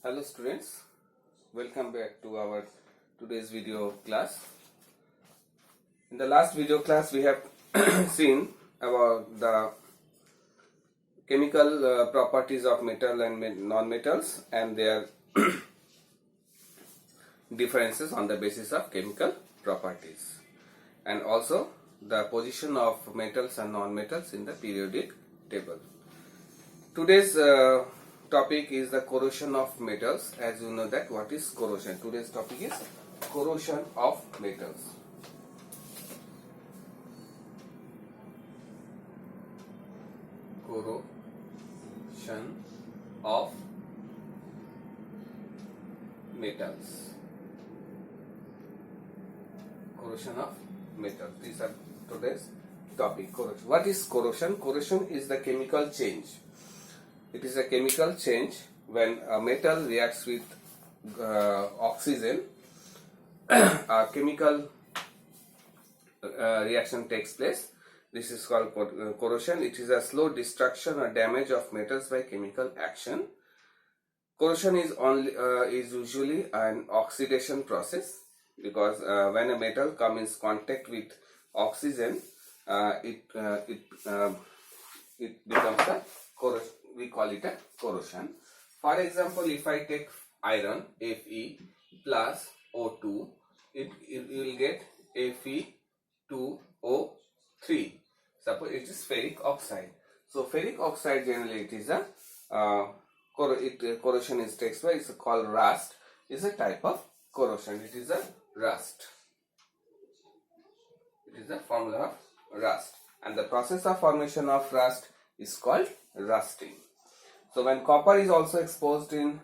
Hello students, welcome back to our today's video class. In the last video class we have seen about the chemical properties of metal and non-metals and their differences on the basis of chemical properties, and also the position of metals and non-metals in the periodic table. Today's topic is the corrosion of metals. As you know that what is corrosion. Today's topic is corrosion of metals. Corrosion of metals. Corrosion of metals. These are today's topic. Corrosion. What is corrosion? Corrosion is the chemical change. It is a chemical change when a metal reacts with oxygen. A chemical reaction takes place. This is called corrosion. It is a slow destruction or damage of metals by chemical action. Corrosion is usually an oxidation process, because when a metal comes in contact with oxygen, it becomes a corrosion. We call it a corrosion. For example, if I take iron Fe plus O2, you will get Fe2O3. Suppose it is ferric oxide. So ferric oxide generally it is a corrosion is takes place. It's called rust. Is a type of corrosion. It is a rust. It is a formula of rust, and the process of formation of rust is called rusting. So when copper is also exposed in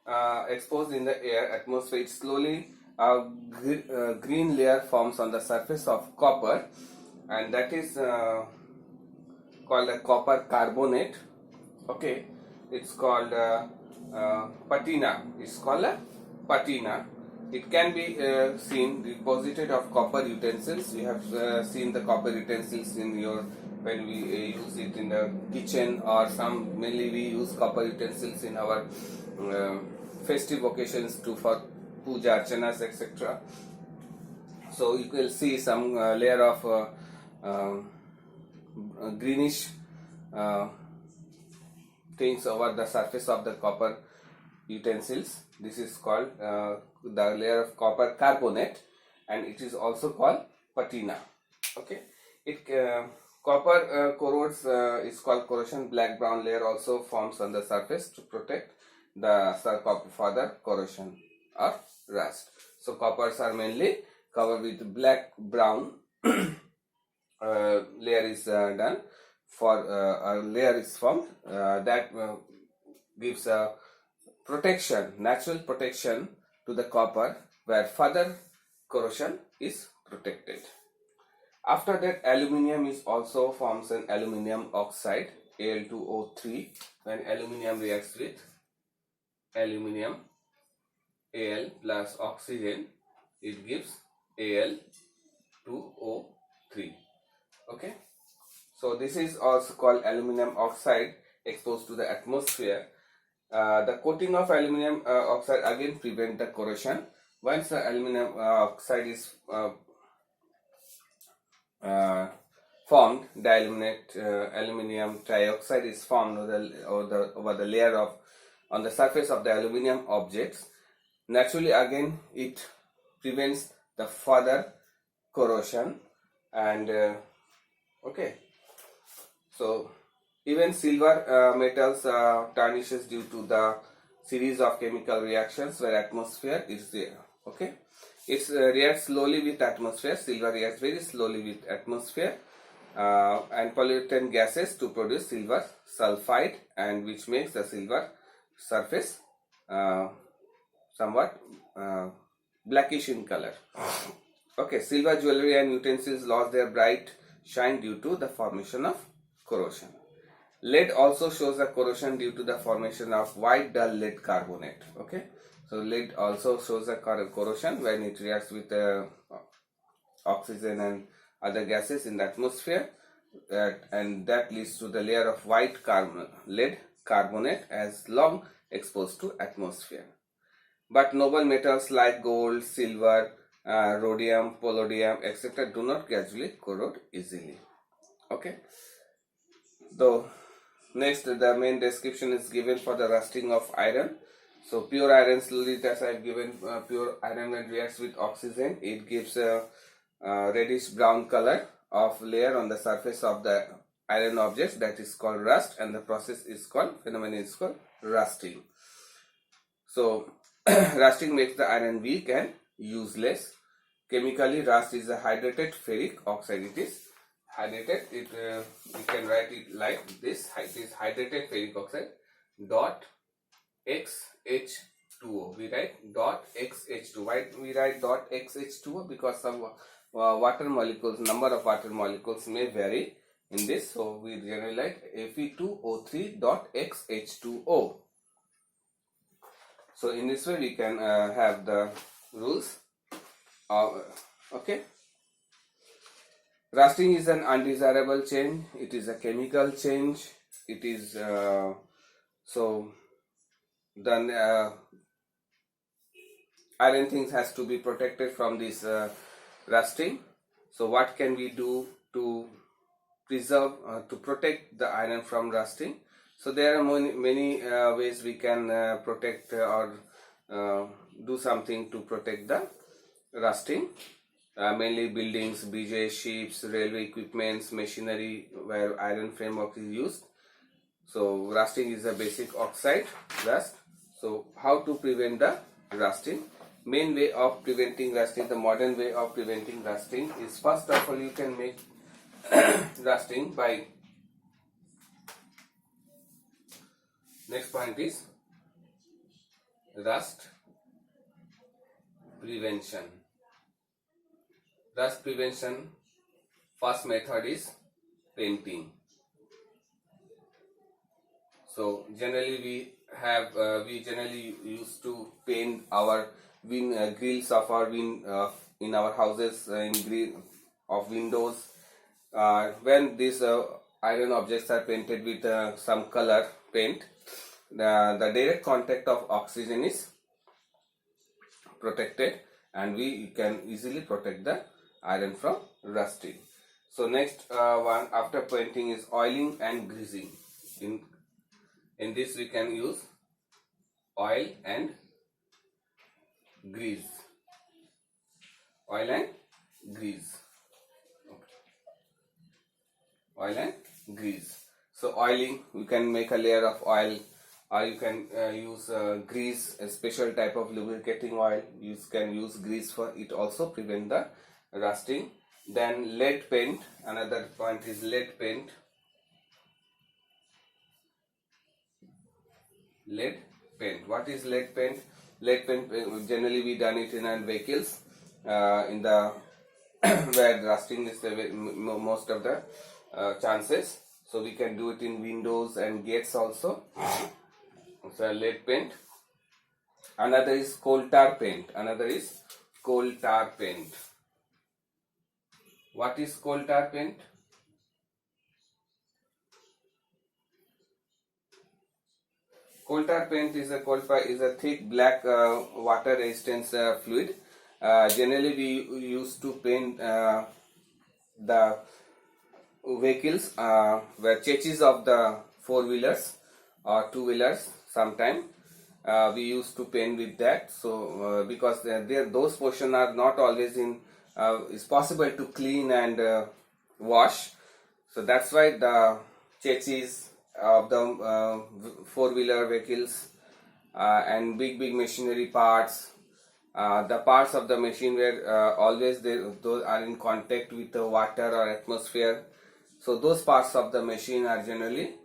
the air atmosphere, it slowly green layer forms on the surface of copper, and that is called a copper carbonate. Okay, it's called patina. It's called a patina. It can be seen deposited of copper utensils. You have seen the copper utensils in your when we use it in the kitchen, or mainly we use copper utensils in our festive occasions for puja, archanas, etc. So you will see some layer of greenish things over the surface of the copper utensils. This is called the layer of copper carbonate, and it is also called patina. Okay, copper corrodes is called corrosion. Black brown layer also forms on the surface to protect the copper for the corrosion or rust. So coppers are mainly covered with black brown layer is done for a layer is formed that gives a protection, natural protection to the copper, where further corrosion is protected. After that, aluminium is also forms an aluminium oxide, Al2O3. When aluminium reacts with aluminium, Al plus oxygen, it gives Al2O3. Okay, so this is also called aluminium oxide exposed to the atmosphere. The coating of aluminium oxide again prevent the corrosion. Once the aluminium oxide is formed, dialuminate aluminium trioxide is formed over the layer of on the surface of the aluminium objects. Naturally, again it prevents the further corrosion. And okay, so even silver metals tarnishes due to the series of chemical reactions where atmosphere is there. Okay, it reacts slowly with atmosphere. Silver reacts very slowly with atmosphere and pollutant gases to produce silver sulfide, and which makes the silver surface somewhat blackish in color. Okay, silver jewelry and utensils lost their bright shine due to the formation of corrosion. Lead also shows a corrosion due to the formation of white dull lead carbonate. Okay, so lead also shows a corrosion when it reacts with oxygen and other gases in the atmosphere, and that leads to the layer of white lead carbonate as long exposed to atmosphere. But noble metals like gold, silver, rhodium, palladium, etc. do not gradually corrode easily. Okay. So next, the main description is given for the rusting of iron. So pure iron slowly, as I have given, pure iron when reacts with oxygen, it gives a reddish brown color of layer on the surface of the iron objects, that is called rust, and the process is called, phenomenon is called rusting. So rusting makes the iron weak and useless. Chemically, rust is a hydrated ferric oxide. It is hydrated. We can write it like this. It is hydrated ferric oxide dot XH2O. We write dot XH2. Why we write dot XH2O? Because some water molecules, number of water molecules may vary in this. So we generally write Fe2O3 dot XH2O. So in this way we can have the rules. Okay. Rusting is an undesirable change. It is a chemical change. It is so then iron things has to be protected from this rusting. So what can we do to preserve, to protect the iron from rusting? So there are many ways we can protect or do something to protect the rusting. Mainly buildings, bridges, ships, railway equipments, machinery where iron framework is used. So rusting is a basic oxide rust. So how to prevent the rusting? Main way of preventing rusting, the modern way of preventing rusting is, first of all, you can make rusting by, next point is rust prevention. Rust prevention, first method is painting. So generally we generally used to paint our grills of our in our houses, in grill of windows. When these iron objects are painted with some color paint, the direct contact of oxygen is protected, and we can easily protect the iron from rusting. So next one after painting is oiling and greasing. In this we can use oil and grease. Oil and grease. Okay. Oil and grease. So oiling, we can make a layer of oil, or you can use grease, a special type of lubricating oil. You can use grease for it, also prevent the rusting. Then lead paint, another point is lead paint. Lead paint. What is lead paint? Lead paint generally we done it in our vehicles, in the where rusting is the most of the chances. So we can do it in windows and gates also. So lead paint. Another is coal tar paint. Another is coal tar paint. What is coal tar paint? Coal tar paint is a thick black water resistance fluid. Generally we used to paint the vehicles, where chassis of the four-wheelers or two-wheelers. Sometime we used to paint with that. So because those portions are not always in is possible to clean and wash. So that's why the chassis of the four-wheeler vehicles and big machinery parts, the parts of the machine where always those are in contact with the water or atmosphere. So those parts of the machine are generally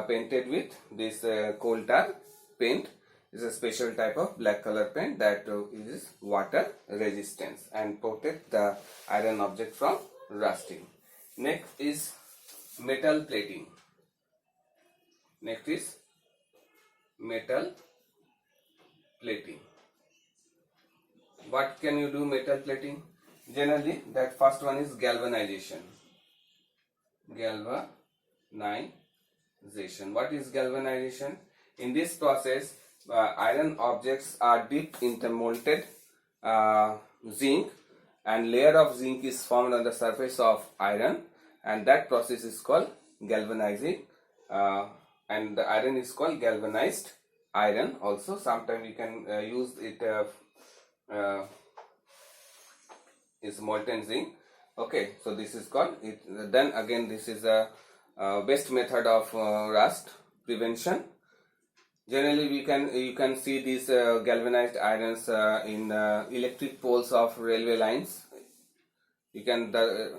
painted with this coal tar paint. Is a special type of black color paint that is water resistance and protect the iron object from rusting. Next is metal plating. Next is metal plating. What can you do metal plating? Generally, that first one is galvanization. Galvanization. What is galvanization? In this process, iron objects are dipped into molten zinc, and layer of zinc is formed on the surface of iron, and that process is called galvanizing, and the iron is called galvanized iron. Also, sometimes we can use it is molten zinc. Okay, so this is called it. Then again, this is the best method of rust prevention. Generally, you can see these galvanized irons in electric poles of railway lines. You can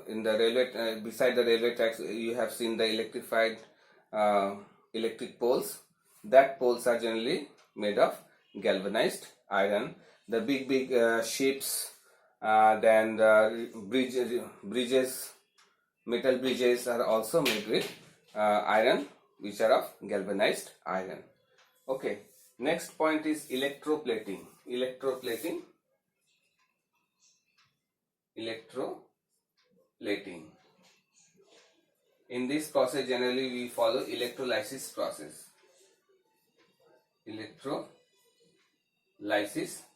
in the railway beside the railway tracks, you have seen the electrified electric poles. That poles are generally made of galvanized iron. The big ships, then the bridges, metal bridges are also made with iron, which are of galvanized iron. Okay, next point is electroplating. Electroplating. In this process, generally we follow electrolysis process. Electrolysis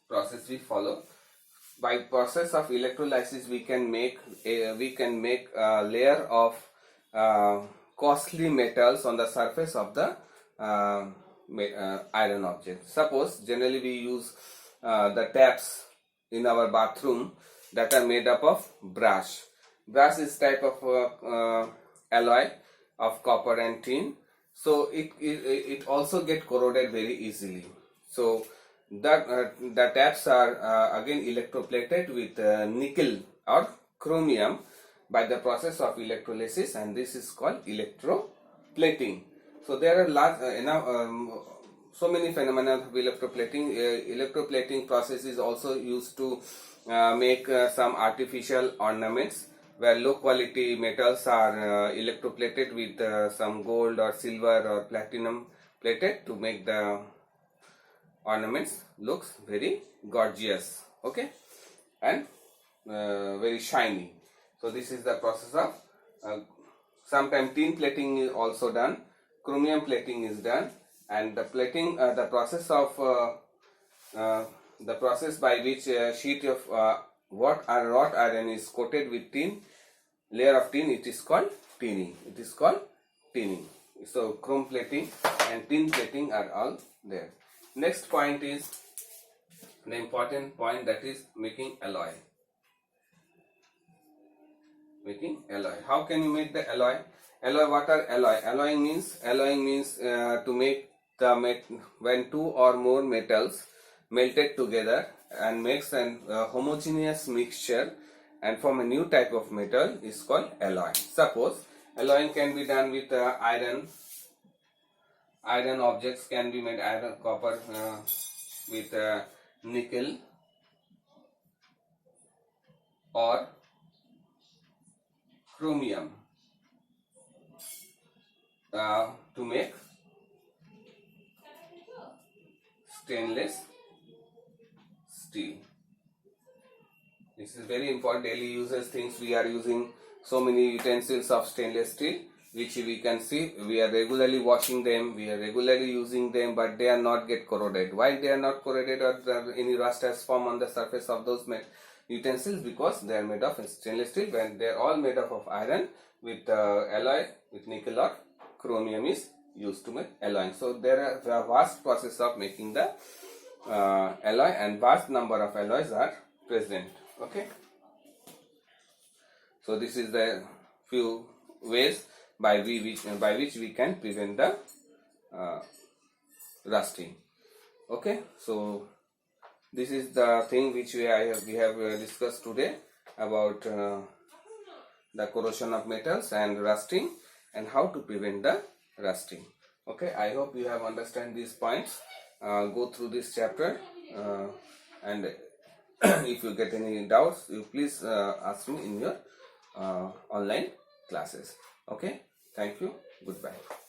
process we follow. By process of electrolysis, we can make a layer of costly metals on the surface of the iron object. Suppose generally we use the taps in our bathroom that are made up of brass. Brass is type of alloy of copper and tin, so it also get corroded very easily. So the taps are again electroplated with nickel or chromium by the process of electrolysis, and this is called electroplating. So there are so many phenomena of electroplating. Electroplating process is also used to make some artificial ornaments, where low quality metals are electroplated with some gold or silver or platinum plated to make the ornaments looks very gorgeous, okay, and very shiny. So this is the process of sometimes tin plating is also done, chromium plating is done, and the plating the process of the process by which sheet of wrought iron is coated with tin, layer of tin, it is called tinning. So chrome plating and tin plating are all there. Next point is the important point, that is making alloy. How can you make the alloy? What are alloy? Alloying means to make when two or more metals melted together and makes an homogeneous mixture and form a new type of metal is called alloy. Suppose alloying can be done with iron. Iron objects can be made, iron, copper with nickel, or chromium to make stainless steel. This is very important daily uses things. We are using so many utensils of stainless steel, which we can see we are regularly washing them, we are regularly using them, but they are not get corroded. Why they are not corroded or any rust has formed on the surface of those utensils? Because they are made of stainless steel, when they are all made up of iron with alloy with nickel or chromium is used to make alloying. So there are a vast process of making the alloy, and vast number of alloys are present. Okay, so this is the few ways by which we can prevent the rusting. Okay, so this is the thing which we have discussed today about the corrosion of metals and rusting, and how to prevent the rusting. Okay, I hope you have understand these points. Go through this chapter, and if you get any doubts, you please ask me in your online classes. Okay, thank you, goodbye.